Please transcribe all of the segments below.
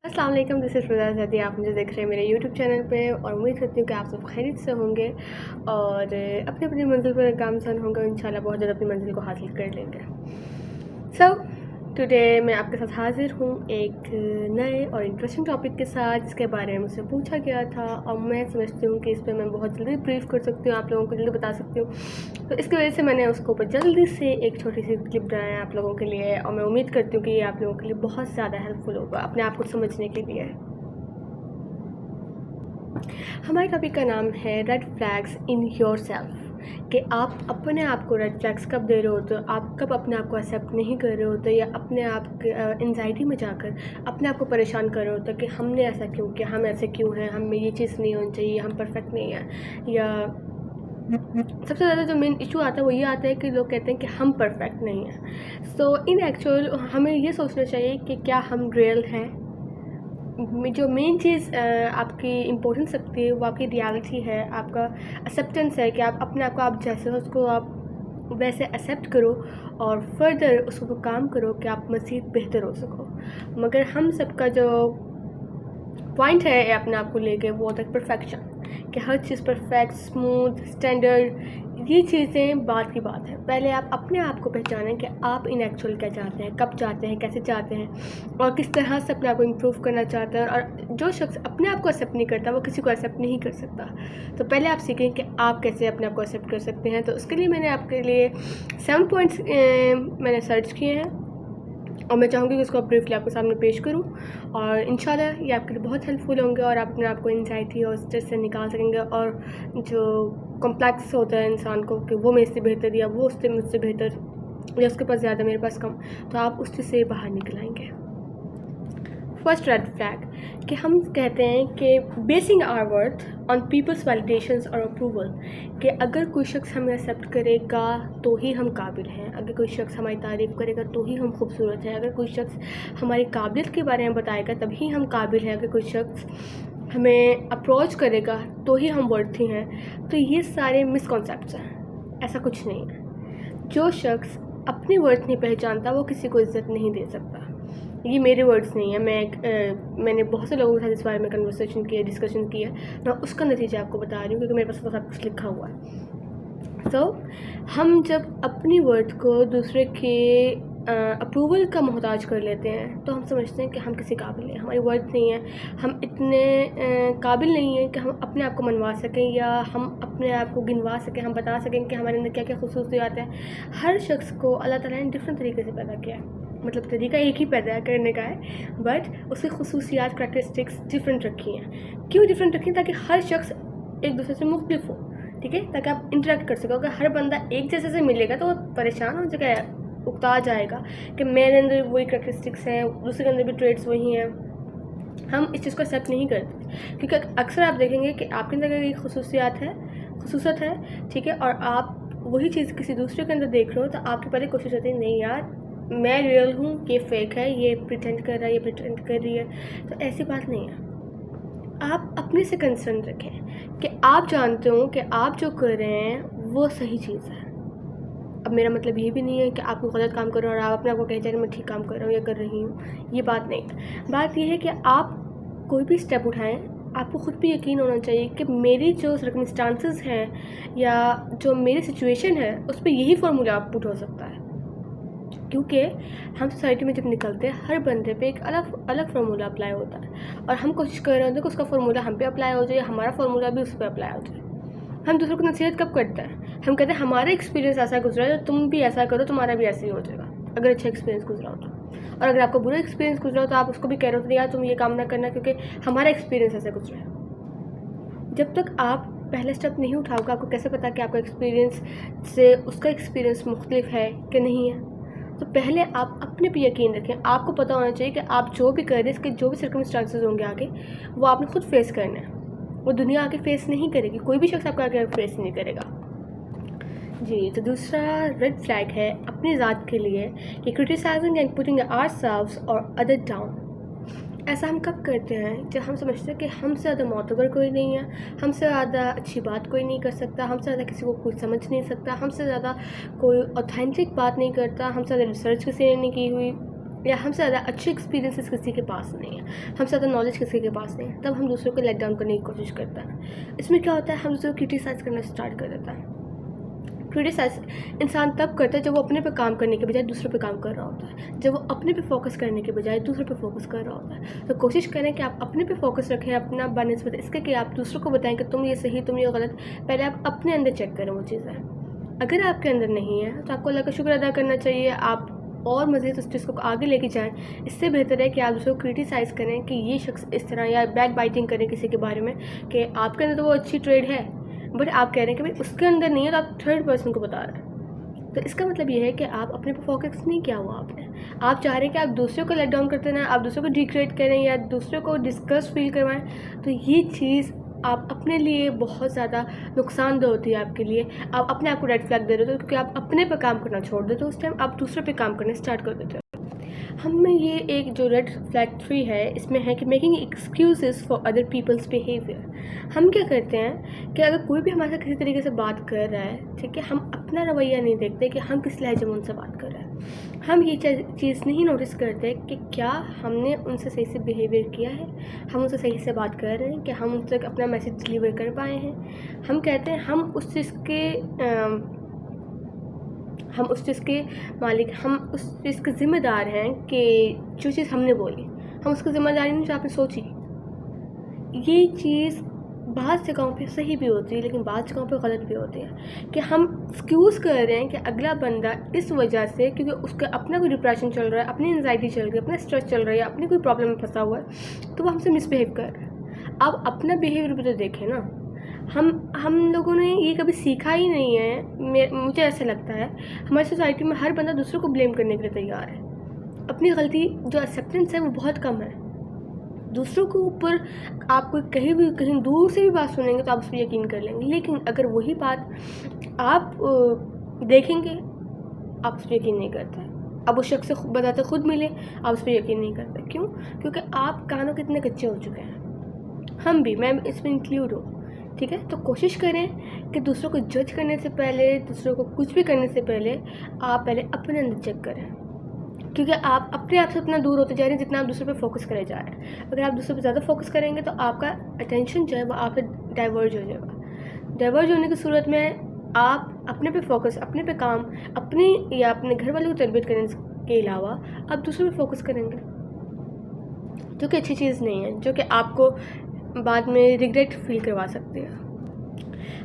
अस्सलाम वालेकुम, this is फिज़ा ज़ैदी। आप मुझे देख रहे हैं मेरे यूट्यूब चैनल पे और उम्मीद करती हूँ कि आप सब खैरियत से होंगे और अपनी अपनी मंज़िल पर गामज़न होंगे। इंशाल्लाह बहुत जल्द अपनी मंज़िल को हासिल कर लेंगे। सो टुडे मैं आपके साथ हाज़िर हूँ एक नए और इंटरेस्टिंग टॉपिक के साथ, जिसके बारे में मुझसे पूछा गया था और मैं समझती हूँ कि इस पर मैं बहुत जल्दी ब्रीफ कर सकती हूँ, आप लोगों को जल्दी बता सकती हूँ। तो इसकी वजह से मैंने उसके ऊपर जल्दी से एक छोटी सी क्लिप बनाया आप लोगों के लिए और मैं उम्मीद करती हूँ कि ये आप लोगों के लिए बहुत ज़्यादा हेल्पफुल होगा अपने आप को समझने के लिए। हमारे टॉपिक का नाम है red flags in your self, कि आप अपने आप को रेड फ्लैग्स कब दे रहे होते हो, आप कब अपने आप को एक्सेप्ट नहीं कर रहे होते या अपने आप एंजाइटी में जाकर अपने आप को परेशान कर रहे होते कि हमने ऐसा क्यों किया, हम ऐसे क्यों हैं, हमें ये चीज़ नहीं होनी चाहिए, हम परफेक्ट नहीं हैं। या सबसे ज़्यादा जो मेन इशू आता है वो ये आता है कि लोग कहते हैं कि हम परफेक्ट नहीं हैं। सो इन एक्चुअल हमें ये सोचना चाहिए कि क्या हम रियल हैं। जो मेन चीज़ आपकी इम्पोर्टेंस रखती है वो आपकी रियलिटी है, आपका एक्सेप्टेंस है कि आप अपने आप को आप जैसे हो उसको आप वैसे एक्सेप्ट करो और फर्दर उसको काम करो कि आप मज़ीद बेहतर हो सको। मगर हम सबका जो पॉइंट है अपने आप को लेके वो होता है परफेक्शन, कि हर चीज़ परफेक्ट, स्मूथ, स्टैंडर्ड। ये चीज़ें बात की बात है। पहले आप अपने आप को पहचानें कि आप इन एक्चुअल क्या चाहते हैं, कब चाहते हैं, कैसे चाहते हैं और किस तरह से अपने आप को इम्प्रूव करना चाहते हैं। और जो शख्स अपने आप को एक्सेप्ट नहीं करता वो किसी को एक्सेप्ट नहीं कर सकता। तो पहले आप सीखें कि आप कैसे अपने आप को एक्सेप्ट कर सकते हैं। तो उसके लिए मैंने आपके लिए 7 पॉइंट्स मैंने सर्च किए हैं और मैं चाहूँगी कि उसको ब्रीफली आपके सामने पेश करूँ और इंशाल्लाह ये आपके लिए बहुत हेल्पफुल होंगे और आप अपने आप को एंजाइटी और स्ट्रेस से निकाल सकेंगे। और जो कॉम्प्लेक्स होता है इंसान को कि वो मेरे से बेहतर या वो उससे मुझसे बेहतर या उसके पास ज़्यादा मेरे पास कम, तो आप उस चीज़ से बाहर निकल आएंगे। फर्स्ट रेड फ्लैग, कि हम कहते हैं कि basing our worth on people's validations और अप्रूवल, कि अगर कोई शख्स हमें एक्सेप्ट करेगा तो ही हम काबिल हैं, अगर कोई शख्स हमारी तारीफ़ करेगा तो ही हम खूबसूरत हैं, अगर कोई शख्स हमारी काबिलियत के बारे में बताएगा तभी हम काबिल हैं, अगर कोई शख्स हमें अप्रोच करेगा तो ही हम वर्थी हैं। तो ये सारे मिसकॉन्सेप्ट्स हैं, ऐसा कुछ नहीं है। जो शख्स अपनी वर्थ नहीं पहचानता वो किसी को इज़्ज़त नहीं दे सकता। ये मेरे वर्ड्स नहीं है, मैंने बहुत से लोगों के साथ इस बारे में कन्वर्सेशन की है, डिस्कशन की है, मैं उसका नतीजा आपको बता रही हूँ क्योंकि मेरे पास वो सब कुछ लिखा हुआ है। तो हम जब अपनी वर्थ को दूसरे के अप्रूवल का मोहताज कर लेते हैं तो हम समझते हैं कि हम किसी काबिल नहीं, हमारी वर्थ नहीं है, हम इतने काबिल नहीं हैं कि हम अपने आप को मनवा सकें या हम अपने आप को गिनवा सकें, हम बता सकें कि हमारे अंदर क्या क्या खूबसूरतियात हैं। हर शख्स को अल्लाह ताला ने डिफरेंट तरीके से पैदा किया है, मतलब तरीका एक ही पैदा करने का है, बट उसकी खुसूसियात, करैक्टरिस्टिक्स डिफरेंट रखी हैं। क्यों डिफरेंट रखी हैं? ताकि हर शख्स एक दूसरे से मुख्तलिफ हो, ठीक है, ताकि आप इंटरेक्ट कर सको। अगर हर बंदा एक जैसे से मिलेगा तो वो परेशान हो जाएगा, उकता जाएगा कि मेरे अंदर वही करैक्टरिस्टिक्स हैं, दूसरे के अंदर भी ट्रेड्स वही हैं। हम इस चीज़ को एक्सेप्ट नहीं करते क्योंकि अक्सर आप देखेंगे कि आपके अंदर एक खसूसियत है, ठीक है, और आप वही चीज़ किसी दूसरे के अंदर देख रहे हो तो आपकी पहले कोशिश होती है नहीं यार मैं रियल हूँ, ये फेक है, ये प्रिटेंड कर रहा है, ये प्रिटेंड कर रही है। तो ऐसी बात नहीं है। आप अपने से कंसर्न रखें कि आप जानते हो कि आप जो कर रहे हैं वो सही चीज़ है। अब मेरा मतलब ये भी नहीं है कि आप कोई गलत काम कर रहे हो और आप अपने आप को कह जाए कि मैं ठीक काम कर रहा हूँ या कर रही हूँ, ये बात नहीं है। बात ये है कि आप कोई भी स्टेप उठाएं, आपको ख़ुद भी यकीन होना चाहिए कि मेरी जो सर्कमस्टांसेस हैं या जो मेरी सिचुएशन है उस पर यही फार्मूला आप पुट हो सकता है। क्योंकि हम सोसाइटी में जब निकलते हैं हर बंदे पे एक अलग अलग फार्मूला अप्लाई होता है और हम कोशिश कर रहे होते हैं कि उसका फार्मूला हम पे अप्लाई हो जाए, हमारा फार्मूला भी उस पर अप्लाई हो जाए। हम दूसरों को नसीहत कब करते हैं? हम कहते हैं हमारा एक्सपीरियंस ऐसा गुजरा है तो तुम भी ऐसा करो, तुम्हारा भी ऐसे ही हो जाएगा, अगर अच्छा एक्सपीरियंस गुजरा हो तो। और अगर आपको बुरा एक्सपीरियंस गुजरा हो तो आप उसको भी कह रहे हो तो यार तुम ये काम ना करना क्योंकि हमारा एक्सपीरियंस ऐसा गुजरा है। जब तक आप पहला स्टेप नहीं उठाओगे आपको कैसे पता कि आपका एक्सपीरियंस से उसका एक्सपीरियंस मुख्तलिफ है कि नहीं है? तो पहले आप अपने पे यकीन रखें। आपको पता होना चाहिए कि आप जो भी कर रहे हैं, इसके जो भी सर्कमस्टांसेस होंगे आगे, वो आपने खुद फेस करना है, वो दुनिया आके फेस नहीं करेगी, कोई भी शख्स आपका आगे फेस नहीं करेगा जी। तो दूसरा रेड फ्लैग है अपनी ज़ात के लिए कि क्रिटिसाइजिंग एंड पुटिंग आवरसेल्व्स और अदर डाउन। ऐसा हम कब करते हैं? जब हम समझते हैं कि हमसे ज़्यादा मोतबर कोई नहीं है, हमसे ज़्यादा अच्छी बात कोई नहीं कर सकता, हमसे ज़्यादा किसी को कुछ समझ नहीं सकता, हमसे ज़्यादा कोई ऑथेंटिक बात नहीं करता, हमसे ज़्यादा रिसर्च किसी ने नहीं की हुई, یا ہم سے زیادہ اچھے ایکسپیرینسز کسی کے پاس نہیں ہے، ہم سے زیادہ نالج کسی کے پاس نہیں ہے، تب ہم دوسروں کو لیٹ ڈاؤن کرنے کی کوشش کرتا ہے۔ اس میں کیا ہوتا ہے، ہم دوسروں کو کرٹیسائز کرنا اسٹارٹ کر دیتا ہے۔ کرٹیسائز انسان تب کرتا ہے جب وہ اپنے پہ کام کرنے کے بجائے دوسروں پہ کام کر رہا ہوتا ہے، جب وہ اپنے پہ فوکس کرنے کے بجائے دوسروں پہ فوکس کر رہا ہوتا ہے۔ تو کوشش کریں کہ آپ اپنے پہ فوکس رکھیں، اپنا بنسبت اس کے کہ آپ دوسروں کو بتائیں کہ تم یہ صحیح، تم یہ غلط۔ پہلے آپ اپنے اندر چیک کریں وہ چیزیں، اگر آپ کے اندر نہیں ہے تو آپ کو اللہ کا شکر ادا کرنا چاہیے، آپ اور مزید اس چیز کو آگے لے کے جائیں۔ اس سے بہتر ہے کہ آپ دوسروں کو کرٹیسائز کریں کہ یہ شخص اس طرح، یا بیک بائٹنگ کریں کسی کے بارے میں کہ آپ کے اندر تو وہ اچھی ٹریڈ ہے بٹ آپ کہہ رہے ہیں کہ بھائی اس کے اندر نہیں ہے، تو آپ تھرڈ پرسن کو بتا رہے ہیں۔ تو اس کا مطلب یہ ہے کہ آپ اپنے پہ فوکس نہیں کیا ہوا آپ نے، آپ چاہ رہے ہیں کہ آپ دوسروں کو لیٹ ڈاؤن کرتے رہیں، آپ دوسروں کو ڈیگریڈ کریں یا دوسروں کو ڈسکس فیل کروائیں۔ تو یہ چیز آپ اپنے لیے بہت زیادہ نقصان دہ ہوتی ہے آپ کے لیے۔ آپ اپنے آپ کو ریڈ فلیگ دے رہے ہو کیونکہ آپ اپنے پہ کام کرنا چھوڑ دیتے ہو، اس ٹائم آپ دوسرے پہ کام کرنا اسٹارٹ کر دیتے ہو۔ ہم میں یہ ایک جو ریڈ فلیگ 3 ہے، اس میں ہے کہ making excuses for other people's behaviour. ہم کیا کرتے ہیں کہ اگر کوئی بھی ہمارے ساتھ کسی طریقے سے بات کر رہا ہے، ٹھیک ہے، ہم اپنا رویہ نہیں دیکھتے کہ ہم کس لہجے میں ان سے بات کر رہے ہیں۔ ہم یہ چیز نہیں نوٹس کرتے کہ کیا ہم نے ان سے صحیح سے بیہیویئر کیا ہے، ہم ان سے صحیح سے بات کر رہے ہیں کہ ہم ان تک اپنا میسیج ڈلیور کر پائے ہیں۔ ہم کہتے ہیں ہم اس چیز کے مالک، ہم اس چیز کے ذمہ دار ہیں کہ جو چیز ہم نے بولی، ہم اس کی ذمہ داری نہیں جو آپ نے سوچی۔ یہ چیز بعض جگہوں پہ صحیح بھی ہوتی ہے لیکن بعض جگہوں پہ غلط بھی ہوتی ہے کہ ہم ایکسکیوز کر رہے ہیں کہ اگلا بندہ اس وجہ سے، کیونکہ اس کا اپنا کوئی ڈپریشن چل رہا ہے، اپنی انزائٹی چل رہی ہے، اپنا اسٹریس چل رہا ہے، اپنی کوئی پرابلم میں پھنسا ہوا ہے، تو وہ ہم سے مس بہیو کر رہا ہے۔ آپ اپنا بیہیویئر بھی تو دیکھیں نا۔ ہم لوگوں نے یہ کبھی سیکھا ہی نہیں ہے، مجھے ایسا لگتا ہے ہماری سوسائٹی میں ہر بندہ دوسروں کو بلیم کرنے کے لیے تیار ہے، اپنی غلطی جو ایکسیپٹنس ہے وہ بہت کم ہے۔ دوسروں کے اوپر آپ کو کہیں دور سے بھی بات سنیں گے تو آپ اس پہ یقین کر لیں گے، لیکن اگر وہی بات آپ دیکھیں گے آپ اس پہ یقین نہیں کرتے۔ اب اس شخص سے بتاتے خود ملے، آپ اس پہ یقین نہیں کرتے۔ کیوں؟ کیونکہ آپ کانوں کے اتنے کچے ہو چکے ہیں، ہم بھی، میں اس میں انکلیوڈ ہوں، ٹھیک ہے۔ تو کوشش کریں کہ دوسروں کو جج کرنے سے پہلے، دوسروں کو کچھ بھی کرنے سے پہلے آپ پہلے اپنے اندر چیک کریں، کیونکہ آپ اپنے آپ سے اتنا دور ہوتے جا رہے ہیں جتنا آپ دوسروں پہ فوکس کرے جا رہے ہیں۔ اگر آپ دوسروں پہ زیادہ فوکس کریں گے تو آپ کا اٹینشن جو ہے وہ آپ پہ ڈائیورج ہو جائے گا۔ ڈائیورج ہونے کی صورت میں آپ اپنے پہ فوکس، اپنے پہ کام، اپنی یا اپنے گھر والوں کو تربیت کرنے کے علاوہ آپ دوسروں پہ فوکس کریں گے، جو کہ اچھی چیز نہیں ہے، جو کہ آپ کو بعد میں ریگریٹ فیل کروا سکتی ہے۔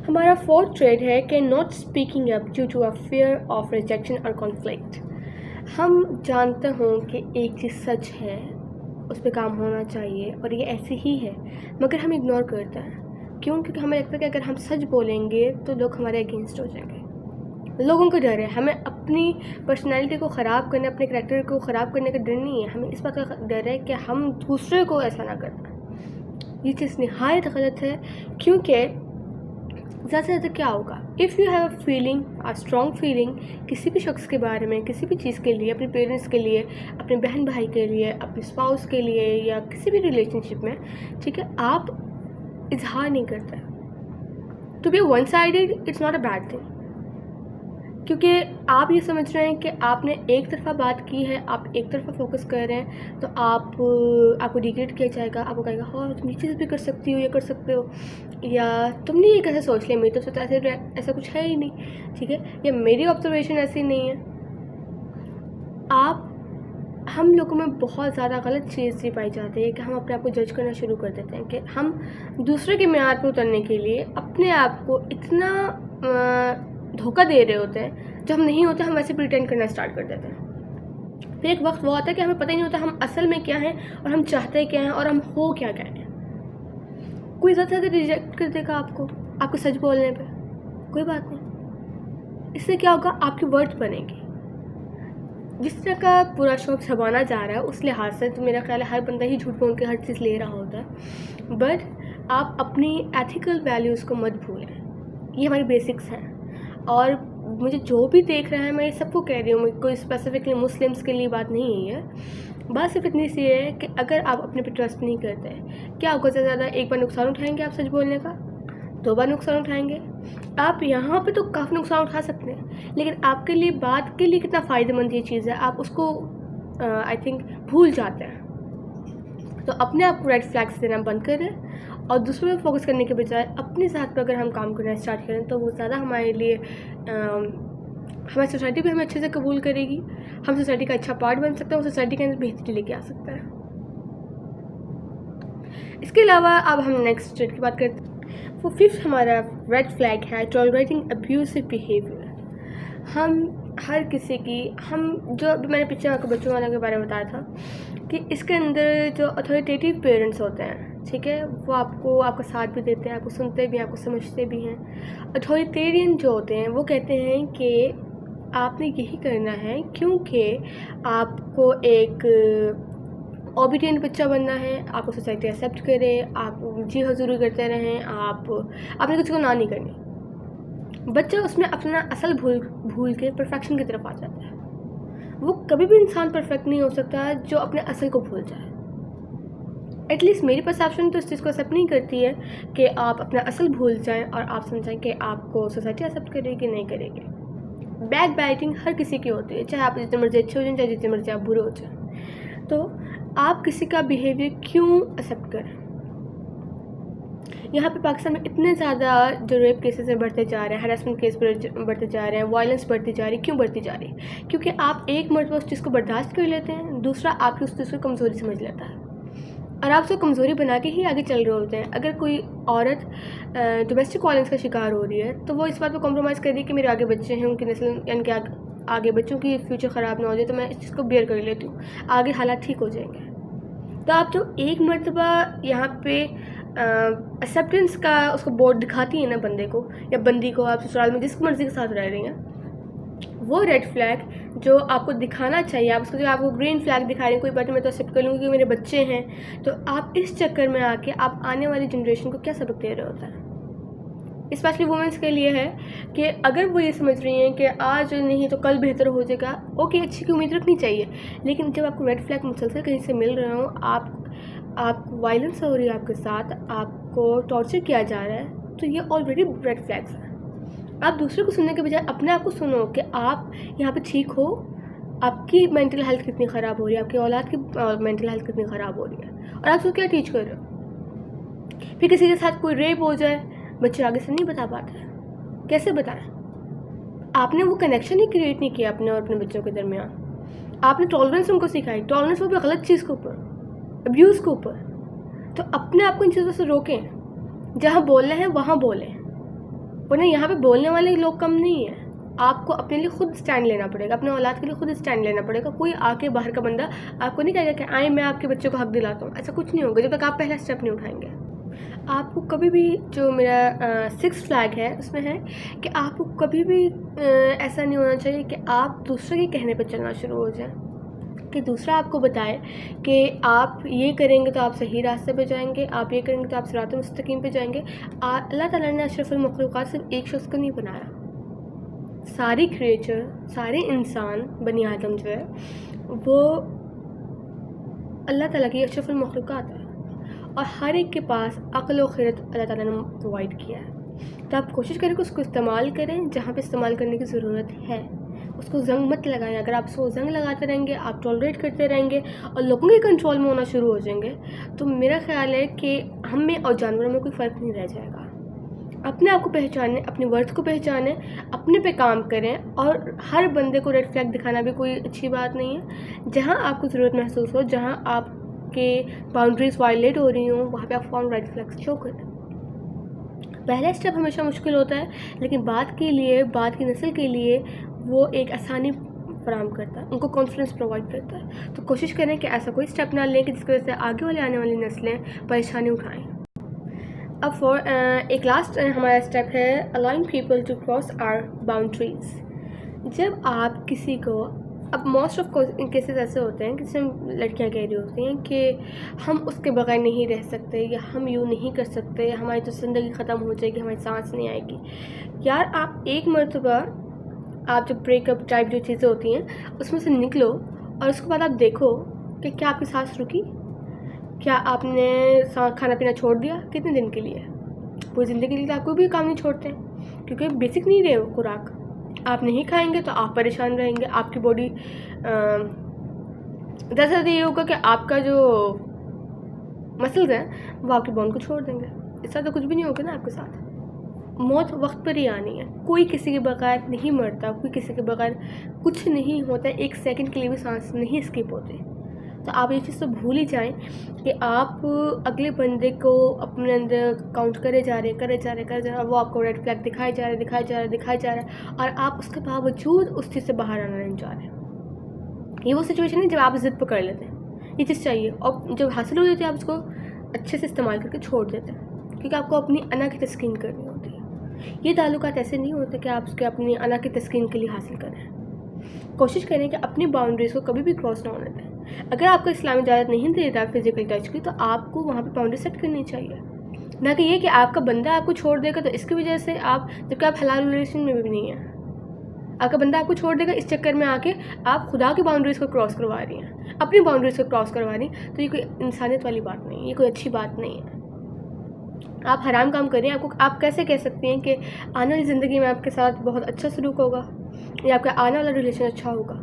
ہمارا 4th ٹریٹ ہے کہ not speaking up due to a fear of rejection اور کانفلکٹ۔ ہم جانتے ہوں کہ ایک چیز سچ ہے، اس پہ کام ہونا چاہیے اور یہ ایسی ہی ہے، مگر ہم اگنور کرتے ہیں۔ کیوں؟ کیونکہ ہمیں لگتا ہے کہ اگر ہم سچ بولیں گے تو لوگ ہمارے اگینسٹ ہو جائیں گے۔ لوگوں کو ڈر ہے، ہمیں اپنی پرسنالٹی کو خراب کرنے، اپنے کریکٹر کو خراب کرنے کا ڈر نہیں ہے، ہمیں اس بات کا ڈر ہے کہ ہم دوسرے کو ایسا نہ کرنا۔ یہ چیز نہایت غلط ہے، کیونکہ زیادہ سے زیادہ کیا ہوگا، if you have a feeling, a strong feeling کسی بھی شخص کے بارے میں، کسی بھی چیز کے لیے، اپنے پیرنٹس کے لیے، اپنے بہن بھائی کے لیے، اپنے اسپاؤس کے لیے، یا کسی بھی ریلیشن شپ میں، ٹھیک ہے، آپ اظہار نہیں کرتے۔ To be one sided it's not a bad thing, کیونکہ آپ یہ سمجھ رہے ہیں کہ آپ نے ایک طرفہ بات کی ہے، آپ ایک طرفہ فوکس کر رہے ہیں، تو آپ کو ڈیگریڈ کیا جائے گا، آپ کو کہے گا ہاں تم یہ چیز بھی کر سکتی ہو، یہ کر سکتے ہو، یا تم نے یہ کیسے سوچ لیا، میری طرف سے تو ایسا کچھ ہے ہی نہیں، ٹھیک ہے، یا میری آبزرویشن ایسی نہیں ہے۔ ہم لوگوں میں بہت زیادہ غلط چیز یہ پائی جاتی ہے کہ ہم اپنے آپ کو جج کرنا شروع کر دیتے ہیں، کہ ہم دوسرے کے معیار پہ اترنے کے لیے اپنے آپ کو اتنا دھوکہ دے رہے ہوتے ہیں، جو ہم نہیں ہوتے ہم ویسے پریٹینڈ کرنا اسٹارٹ کر دیتے ہیں۔ پھر ایک وقت وہ آتا ہے کہ ہمیں پتہ ہی نہیں ہوتا ہم اصل میں کیا ہیں، اور ہم چاہتے کیا ہیں، اور ہم ہو کیا کہتے ہیں۔ کوئی زیادہ زیادہ ریجیکٹ کر دے گا آپ کو سچ بولنے پہ، کوئی بات نہیں، اس سے کیا ہوگا، آپ کی ورتھ بنے گی۔ جس طرح کا پورا شوق چھپانا جا رہا ہے اس لحاظ سے تو میرا خیال ہے ہر بندہ ہی جھوٹ بول کے ہر چیز لے رہا ہوتا ہے، بٹ آپ اپنی ایتھیکل ویلیوز کو مت بھولیں، یہ ہماری بیسکس ہیں۔ اور مجھے جو بھی دیکھ رہا ہے، میں یہ سب کو کہہ رہی ہوں، کوئی اسپیسیفکلی مسلمس کے لیے بات نہیں ہے، بات صرف اتنی سی ہے کہ اگر آپ اپنے پہ ٹرسٹ نہیں کرتے، کیا آپ کو زیادہ سے زیادہ ایک بار نقصان اٹھائیں گے آپ سچ بولنے کا، 2 بار نقصان اٹھائیں گے، آپ یہاں پہ تو کافی نقصان اٹھا سکتے ہیں، لیکن آپ کے لیے بات کے لیے کتنا فائدہ مند یہ چیز ہے، آپ اس کو आई थिंक भूल जाते हैं। तो अपने आप को रेड फ्लैग्स देना बंद करें और दूसरों पे फोकस करने के बजाय अपने साथ पे अगर हम काम करना स्टार्ट करें तो वो ज़्यादा हमारे लिए हमारी सोसाइटी भी हमें अच्छे से कबूल करेगी, हम सोसाइटी का अच्छा पार्ट बन सकते हैं, वो सोसाइटी के अंदर बेहतरी लेके आ सकता है। इसके अलावा अब हम नेक्स्ट स्टेट की बात करते हैं। वो फिफ्थ हमारा रेड फ्लैग है टॉलरेटिंग अब्यूसिव बिहेवियर। हम हर किसी की, हम जो अभी मैंने पीछे आपको बच्चों वालों के बारे में बताया था कि इसके अंदर जो अथॉरिटेटिव पेरेंट्स होते हैं, ठीक है, वो आपका साथ भी देते हैं, आपको सुनते भी हैं, आपको समझते भी हैं। अथॉरिटेरियन जो होते हैं वो कहते हैं कि आपने यही करना है क्योंकि आपको एक ओबीडियंट बच्चा बनना है, आपको सोसाइटी एक्सेप्ट करे, आप जी हजूरी करते रहें, आपने किसी को ना नहीं करनी। बच्चा उसमें अपना असल भूल के परफेक्शन की तरफ आ जाता है। वो कभी भी इंसान परफेक्ट नहीं हो सकता जो अपने असल को भूल जाए। एटलीस्ट मेरी परसेप्शन तो इस चीज़ को एक्सेप्ट नहीं करती है कि आप अपना असल भूल जाएं और आप समझें कि आपको सोसाइटी एक्सेप्ट करेगी नहीं करेगी। बैक बाइटिंग हर किसी की होती है, चाहे आप जितने मर्जी अच्छे हो जाएं, चाहे जितने मर्जी आप बुरे हो जाएं। तो आप किसी का बिहेवियर क्यों एक्सेप्ट करें? यहाँ पे पाकिस्तान में इतने ज़्यादा जो रेप केसेस में बढ़ते जा रहे हैं, हैरेसमेंट केस बढ़ते जा रहे हैं, वायलेंस बढ़ती जा रही है। क्यों बढ़ती जा रही है? क्योंकि आप एक मर्तबा उस चीज़ को बर्दाश्त कर लेते हैं, दूसरा आपकी उस चीज़ को कमज़ोरी समझ लेता है और आप उसको कमज़ोरी बना के ही आगे चल रहे होते हैं। अगर कोई औरत डोमेस्टिक वायलेंस का शिकार हो रही है तो वो इस बात पर कॉम्प्रोमाइज़ कर रही है कि मेरे आगे बच्चे हैं, उनकी नस्ल यानी कि आगे बच्चों की फ्यूचर ख़राब ना हो जाए, तो मैं इस चीज़ को बेयर कर लेती हूँ, आगे हालात ठीक हो जाएंगे। तो आप जो एक मर्तबा यहाँ पे एक्सेप्टेंस का उसको बोर्ड दिखाती है ना बंदे को या बंदी को, आप ससुराल में जिस मर्ज़ी के साथ रह रही हैं, वो रेड फ्लैग जो आपको दिखाना चाहिए, आप उसको जो आपको ग्रीन फ्लैग दिखा रहे हैं, कोई बात नहीं मैं तो एक्सेप्ट कर लूँगी कि मेरे बच्चे हैं, तो आप इस चक्कर में आके आप आने वाली जनरेशन को क्या सबक दे रहे होता है। स्पेशली वुमेंस के लिए है कि अगर वो ये समझ रही हैं कि आज नहीं तो कल बेहतर हो जाएगा, ओके, अच्छी की उम्मीद रखनी चाहिए, लेकिन जब आपको रेड फ्लैग मुसलसल कहीं से मिल रहे हो, आप वायलेंस हो रही है आपके साथ, आपको टॉर्चर किया जा रहा है, तो ये ऑलरेडी रेड फ्लैग्स है। आप दूसरे को सुनने के बजाय अपने आप को सुनो कि आप यहाँ पे ठीक हो, आपकी मेंटल हेल्थ कितनी ख़राब हो रही है, आपकी औलाद की मेंटल हेल्थ कितनी ख़राब हो रही है, और आप उसको क्या टीच कर रहे हो। फिर किसी के साथ कोई रेप हो जाए, बच्चे आगे से नहीं बता पाते, कैसे बताएं? आपने वो कनेक्शन ही क्रिएट नहीं किया अपने और अपने बच्चों के दरमियान। आपने टॉलरेंस उनको सिखाई, टॉलरेंस वो भी गलत चीज़ के ऊपर, अब्यूज़ के ऊपर। तो अपने आप को इन चीज़ों से रोकें, जहाँ बोलना है वहाँ बोलें, वरना यहाँ पे बोलने वाले लोग कम नहीं हैं। आपको अपने लिए खुद स्टैंड लेना पड़ेगा, अपने औलाद के लिए खुद स्टैंड लेना पड़ेगा। कोई आके बाहर का बंदा आपको नहीं कहेगा कि आए मैं आपके बच्चे को हक दिलाता हूँ, ऐसा कुछ नहीं होगा जब तक आप पहला स्टेप नहीं उठाएंगे। आपको कभी भी, जो मेरा सिक्स्थ फ्लैग है उसमें है कि आपको कभी भी ऐसा नहीं होना चाहिए कि आप दूसरे के कहने पर चलना शुरू हो जाए, कि दूसरा आपको बताए कि आप ये करेंगे तो आप सही रास्ते पे जाएंगे, आप ये करेंगे तो आप सिरात मुस्तकीम पे जाएंगे। अल्लाह ताला ने अशरफुल मखलूक़ात सिर्फ एक शख्स को नहीं बनाया, सारी क्रिएचर, सारे इंसान, बनी आदम जो है वो अल्लाह ताला की अशरफुल मखलूक़ात है और हर एक के पास अक्ल और खिरत अल्लाह ताला ने प्रोवाइड किया है। तो आप कोशिश करें कि उसको इस्तेमाल करें जहाँ पे इस्तेमाल करने की ज़रूरत है, उसको जंग मत लगाएं। अगर आप उसको जंग लगाते रहेंगे, आप टॉलरेट करते रहेंगे और लोगों के कंट्रोल में होना शुरू हो जाएंगे, तो मेरा ख्याल है कि हम में और जानवरों में कोई फ़र्क नहीं रह जाएगा। अपने आप को पहचानें, अपने वर्थ को पहचानें, अपने पे काम करें, और हर बंदे को रेड फ्लैग दिखाना भी कोई अच्छी बात नहीं है। जहाँ आपको ज़रूरत महसूस हो, जहाँ आपके बाउंड्रीज वायलेट हो रही हों, वहाँ पे आप फॉर्म रेड फ्लैग्स शो करें। पहला स्टेप हमेशा मुश्किल होता है, लेकिन बाद की नस्ल के लिए वो एक आसानी फराहम करता है, उनको कॉन्फिडेंस प्रोवाइड करता है। तो कोशिश करें कि ऐसा कोई स्टेप ना लें कि जिसकी वजह से आने वाली नस्लें परेशानी उठाएं। अब एक लास्ट हमारा स्टेप है allowing people to cross our boundaries. जब आप किसी को, अब मोस्ट ऑफ केसेस ऐसे होते हैं कि जिसमें लड़कियां कह रही होती हैं कि हम उसके बगैर नहीं रह सकते, या हम यूँ नहीं कर सकते, हमारी तो ज़िंदगी ख़त्म हो जाएगी, हमारी सांस नहीं आएगी। यार आप एक मरतबा, आप जब ब्रेकअप टाइप जो चीज़ें होती हैं उसमें से निकलो और उसके बाद आप देखो कि क्या आपकी सांस रुकी, क्या आपने खाना पीना छोड़ दिया, कितने दिन के लिए, पूरी ज़िंदगी के लिए। तो आपको भी काम नहीं छोड़ते हैं क्योंकि बेसिक नहीं रहे खुराक, आप नहीं खाएंगे तो आप परेशान रहेंगे, आपकी बॉडी दरअसल ये होगा कि आपका जो मसल्स हैं वो आपकी बॉन को छोड़ देंगे, इसका तो कुछ भी नहीं होगा ना आपके साथ। मौत वक्त पर ही आनी है, कोई किसी के बगैर नहीं मरता, कोई किसी के बगैर कुछ नहीं होता, एक सेकंड के लिए भी सांस नहीं स्किप होती। तो आप ये चीज़ तो भूल ही जाएं कि आप अगले बंदे को अपने अंदर काउंट करे जा रहे हैं, वो आपको रेड फ्लैग दिखाए जा रहा है और आप उसके बावजूद उस चीज़ से बाहर आना नहीं चाह रहे। ये वो सिचुएशन है जब आप ज़िद पकड़ लेते हैं, ये चीज़ चाहिए, और जब हासिल हो जाती है आप उसको अच्छे से इस्तेमाल करके छोड़ देते हैं, क्योंकि आपको अपनी अना की तस्कीन करनी होती है। ये ताल्लुकात ऐसे नहीं होते कि आप उसके अपनी अना की तस्कीन के लिए हासिल करें। कोशिश करें कि अपनी बाउंड्रीज़ को कभी भी क्रॉस ना होने दें। अगर आपका इस्लाम इजाज़त नहीं देता फिज़िकल टच की, तो आपको वहाँ पे बाउंड्री सेट करनी चाहिए, ना कि ये कि आपका बंदा आपको छोड़ देगा तो इसकी वजह से आप, जबकि आप हलाल रिलेशन में भी नहीं है, आपका बंदा आपको छोड़ देगा, इस चक्कर में आके आप खुदा की बाउंड्रीज़ को क्रॉस करवा रही हैं, अपनी बाउंड्रीज़ को क्रॉस करवा रही हैं। तो ये कोई इंसानियत वाली बात नहीं है, ये कोई अच्छी बात नहीं है। आप हराम काम कर रही हैं। आप कैसे कह सकती हैं कि आने वाली ज़िंदगी में आपके साथ बहुत अच्छा सलूक होगा या आपका आने वाला रिलेशन अच्छा होगा?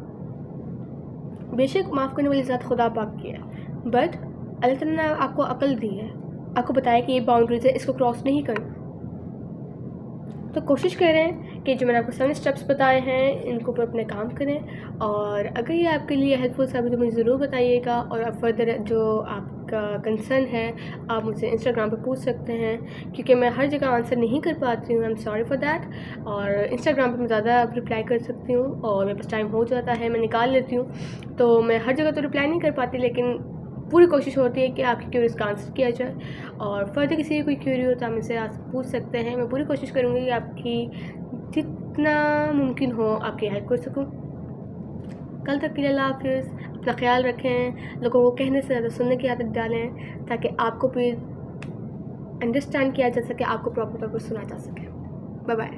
बेशक माफ़ करने वाली ज़ात खुदा पाक की है, बट अल्लाह ताला ने आपको अक्ल दी है, आपको बताया कि ये बाउंड्रीज़ है, इसको क्रॉस नहीं करना। तो कोशिश करें कि जो मैंने आपको 7 स्टेप्स बताए हैं इनको पर अपने काम करें, और अगर ये आपके लिए हेल्पफुल साबित तो मुझे ज़रूर बताइएगा। और फर्दर जो आपका कंसर्न है आप मुझसे इंस्टाग्राम पे पूछ सकते हैं, क्योंकि मैं हर जगह आंसर नहीं कर पाती हूँ, I am sorry for that. और इंस्टाग्राम पे मैं ज़्यादा रिप्लाई कर सकती हूँ और मेरे पास टाइम हो जाता है, मैं निकाल लेती हूँ, तो मैं हर जगह तो रिप्लाई नहीं कर पाती, लेकिन पूरी कोशिश होती है कि आपकी क्यूरीज का आंसर किया जाए। और फर्दर किसी की कोई क्यूरी हो तो आप मुझसे पूछ सकते हैं, मैं पूरी कोशिश करूँगी कि आपकी जितना मुमकिन हो आपकी हेल्प कर सकूँ। कल तक के लिए अल्लाह हाफिज़, अपना ख्याल रखें, लोगों को कहने से ज़्यादा सुनने की आदत डालें ताकि आपको भी अंडरस्टैंड किया जा सके, आपको प्रॉपर सुना जा सके। Bye bye.